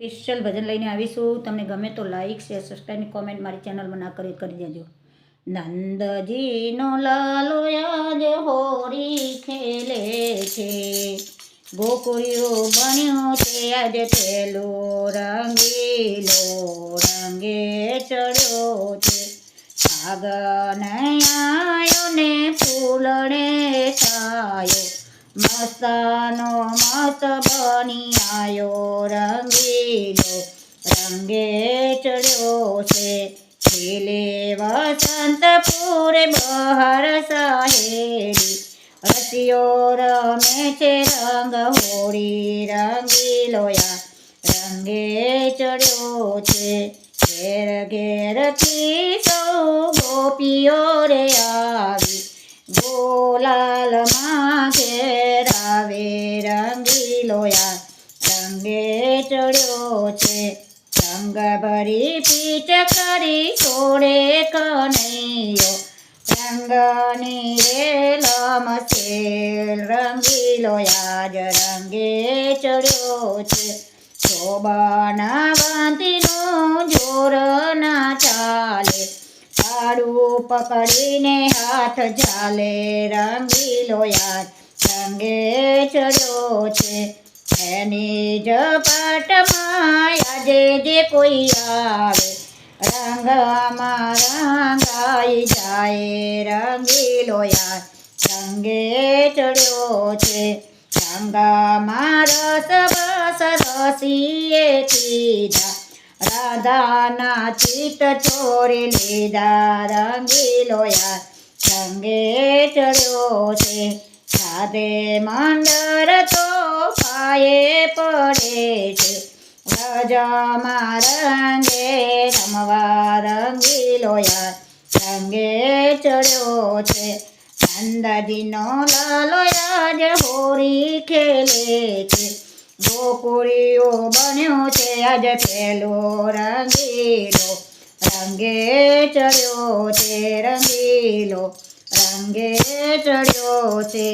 Special ભજન લઈને આવીશું। તમને ગમે તો લાઈક શેર સબસ્ક્રાઈબ કોમેન્ટ મારી ચેનલમાં ના કરી દેજો। નંદજીનો લાલો આજ હોરી ખેલે છે, ગોકુળિયો બન્યો છે આજ પેલો રંગીલો, રંગે ચડ્યો છે ફાગણ આયો ને ફૂલડે છાયો, મસ્તાનો મસ્ત બની આયો રંગીલો, રંગે ચડ્યો છે ખીલે વસંતપુર બહાર સહેલી, રસિયો રમે છે રંગ હોળી રંગીલો યા રંગે ચડ્યો છે। ઘેર ઘેરથી સૌ ગોપીઓ રે આવી, ગોલાલમાં ઘેર આવે રંગીલો યા રંગે ચડ્યો છે। રંગ ભરી પીચકારી છોડે કનૈયો, રંગની રેલમ છે રંગીલો યાજ રંગે ચડ્યો છે। શોભાના વાંતીનું જોર ના ચાલે, તાળું પકડીને હાથ ઝાલે રંગીલો યાર રંગે ચડ્યો છે। એની ઝપાટમાં આજે જે કોઈ આવે, રંગમાં રંગાઈ જાય રંગીલો યાર રંગે ચડ્યો છે। રંગમાં રસ બસ રસીએ કીધા, રાધાના ચિત્ત ચોરી લીધા રંગીલો યાર રંગે ચડ્યો છે। રાધે મંડળ તો પાયે પડે છે, વ્રજમાં રંગે રમવા રંગીલો યાર રંગે ચડ્યો છે। નંદજીનો લાલો આજ હોળી ખેલે છે, ગોકુળિયો બન્યો છે આજ પેલો રંગીલો, રંગે ચડ્યો છે રંગીલો, રંગે ચડ્યો છે।